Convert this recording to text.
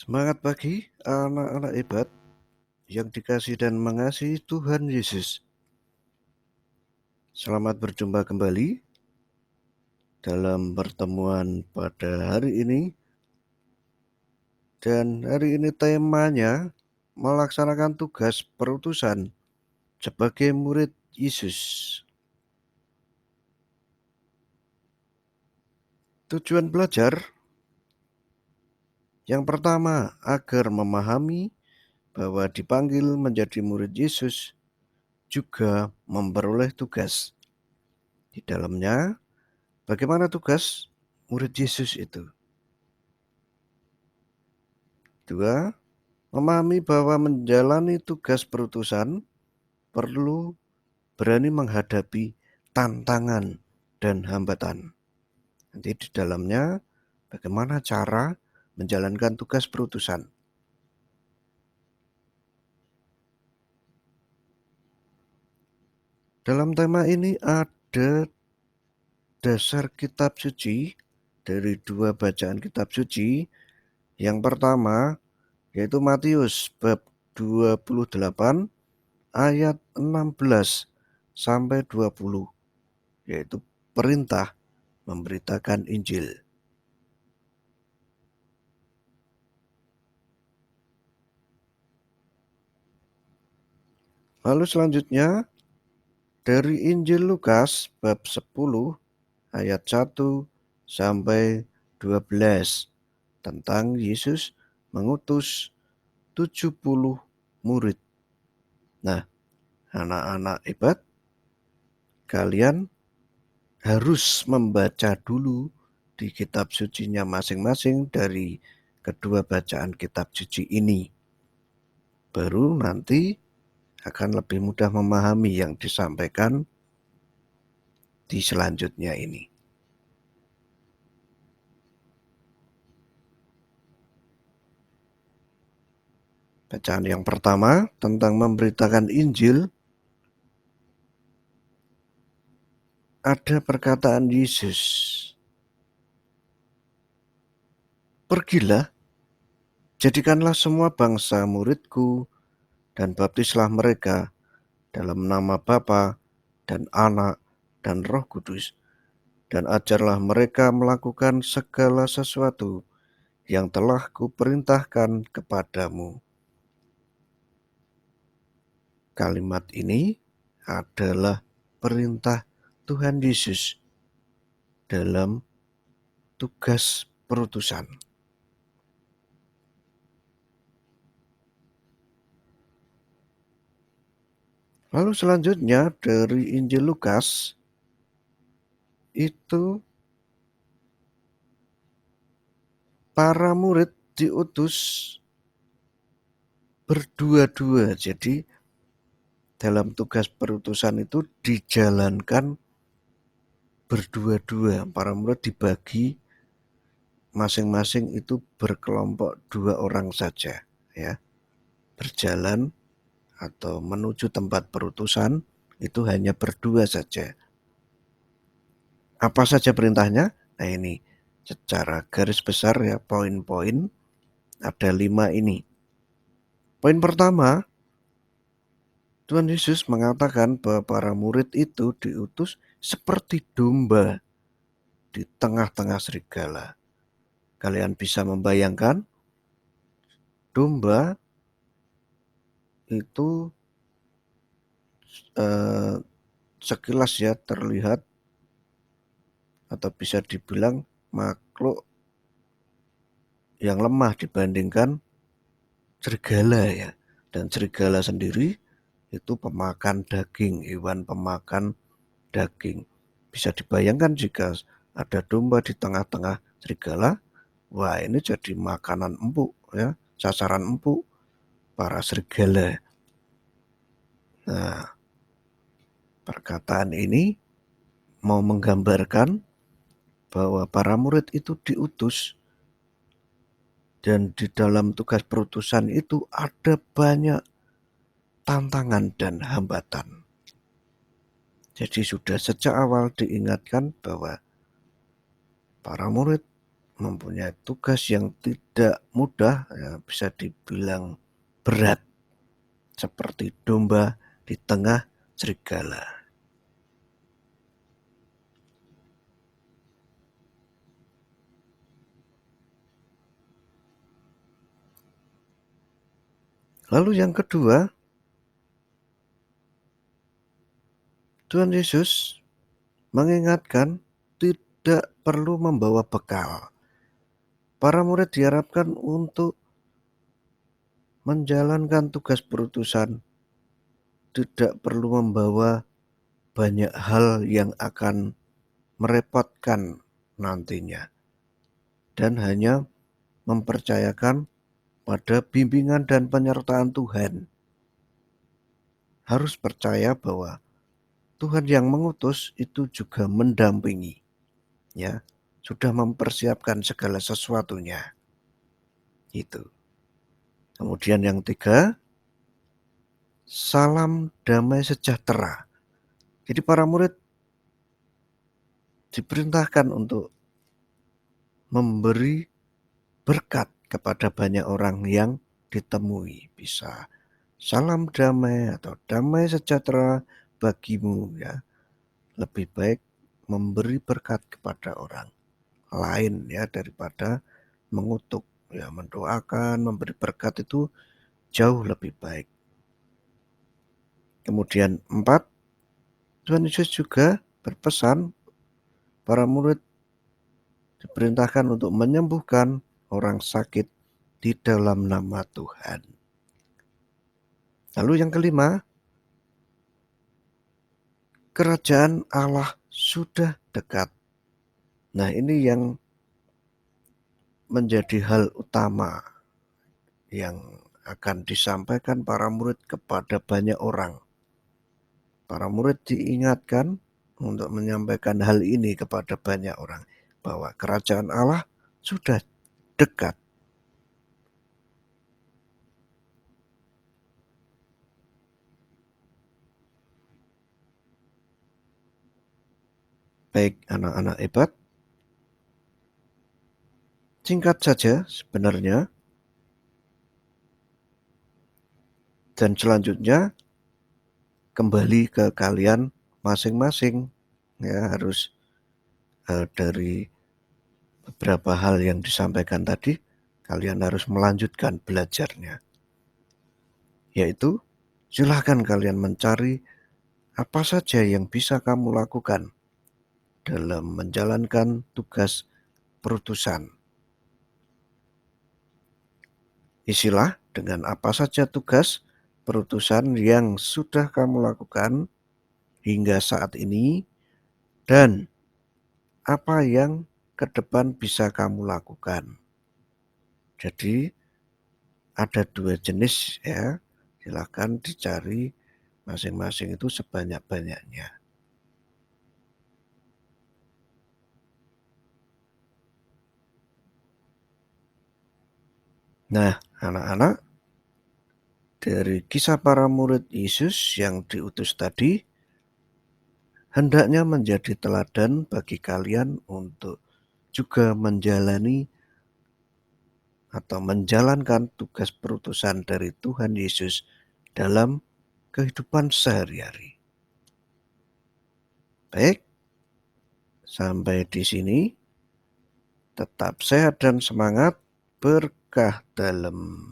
Semangat pagi, anak-anak hebat yang dikasihi dan mengasihi Tuhan Yesus. Selamat berjumpa kembali dalam pertemuan pada hari ini. Dan hari ini temanya melaksanakan tugas perutusan sebagai murid Yesus. Tujuan belajar yang pertama agar memahami bahwa dipanggil menjadi murid Yesus juga memperoleh tugas. Di dalamnya, bagaimana tugas murid Yesus itu? Dua, memahami bahwa menjalani tugas perutusan perlu berani menghadapi tantangan dan hambatan. Nanti di dalamnya bagaimana cara menjalankan tugas perutusan. Dalam tema ini ada dasar kitab suci dari dua bacaan kitab suci. Yang pertama yaitu Matius bab 28 ayat 16 sampai 20, yaitu perintah memberitakan Injil. Lalu selanjutnya dari Injil Lukas bab 10 ayat 1 sampai 12 tentang Yesus mengutus 70 murid. Nah, anak-anak hebat, kalian harus membaca dulu di kitab sucinya masing-masing dari kedua bacaan kitab suci ini. Baru nanti akan lebih mudah memahami yang disampaikan di selanjutnya ini. Bacaan yang pertama tentang memberitakan Injil, ada perkataan Yesus, "Pergilah, jadikanlah semua bangsa muridku, dan baptislah mereka dalam nama Bapa dan Anak dan Roh Kudus, dan ajarlah mereka melakukan segala sesuatu yang telah kuperintahkan kepadamu." Kalimat ini adalah perintah Tuhan Yesus dalam tugas perutusan. Lalu selanjutnya dari Injil Lukas itu para murid diutus berdua-dua. Jadi dalam tugas perutusan itu dijalankan berdua-dua. Para murid dibagi masing-masing itu berkelompok 2 orang saja, ya. Berjalan atau menuju tempat perutusan itu hanya berdua saja. Apa saja perintahnya? Nah, ini secara garis besar ya, poin-poin ada 5 ini. Poin pertama, Tuhan Yesus mengatakan bahwa para murid itu diutus seperti domba di tengah-tengah serigala. Kalian bisa membayangkan domba itu sekilas ya terlihat atau bisa dibilang makhluk yang lemah dibandingkan serigala ya. Dan serigala sendiri itu pemakan daging, hewan pemakan daging. Bisa dibayangkan jika ada domba di tengah-tengah serigala, wah ini jadi makanan empuk ya, sasaran empuk para serigala. Nah, perkataan ini mau menggambarkan bahwa para murid itu diutus dan di dalam tugas perutusan itu ada banyak tantangan dan hambatan. Jadi sudah sejak awal diingatkan bahwa para murid mempunyai tugas yang tidak mudah, ya, bisa dibilang berat, seperti domba di tengah serigala. Lalu yang kedua, Tuhan Yesus mengingatkan tidak perlu membawa bekal. Para murid diharapkan untuk menjalankan tugas perutusan, tidak perlu membawa banyak hal yang akan merepotkan nantinya, dan hanya mempercayakan pada bimbingan dan penyertaan Tuhan. Harus percaya bahwa Tuhan yang mengutus itu juga mendampingi, ya, sudah mempersiapkan segala sesuatunya. Itu. Kemudian yang tiga, salam damai sejahtera. Jadi para murid diperintahkan untuk memberi berkat kepada banyak orang yang ditemui. Bisa salam damai atau damai sejahtera bagimu, ya. Lebih baik memberi berkat kepada orang lain, ya, daripada mengutuk, ya. Mendoakan, memberi berkat itu jauh lebih baik. Kemudian 4, Tuhan Yesus juga berpesan para murid diperintahkan untuk menyembuhkan orang sakit di dalam nama Tuhan. Lalu yang kelima, kerajaan Allah sudah dekat. Nah, ini yang menjadi hal utama yang akan disampaikan para murid kepada banyak orang. Para murid diingatkan untuk menyampaikan hal ini kepada banyak orang, bahwa kerajaan Allah sudah dekat. Baik anak-anak hebat, singkat saja sebenarnya, dan selanjutnya kembali ke kalian masing-masing, ya. Harus dari beberapa hal yang disampaikan tadi, kalian harus melanjutkan belajarnya, yaitu silahkan kalian mencari apa saja yang bisa kamu lakukan dalam menjalankan tugas perutusan. Isilah dengan apa saja tugas perutusan yang sudah kamu lakukan hingga saat ini, dan apa yang ke depan bisa kamu lakukan. Jadi ada dua jenis, ya. Silakan dicari masing-masing itu sebanyak-banyaknya. Nah, anak-anak, dari kisah para murid Yesus yang diutus tadi, hendaknya menjadi teladan bagi kalian untuk juga menjalani atau menjalankan tugas perutusan dari Tuhan Yesus dalam kehidupan sehari-hari. Baik, sampai di sini. Tetap sehat dan semangat, berkah dalam.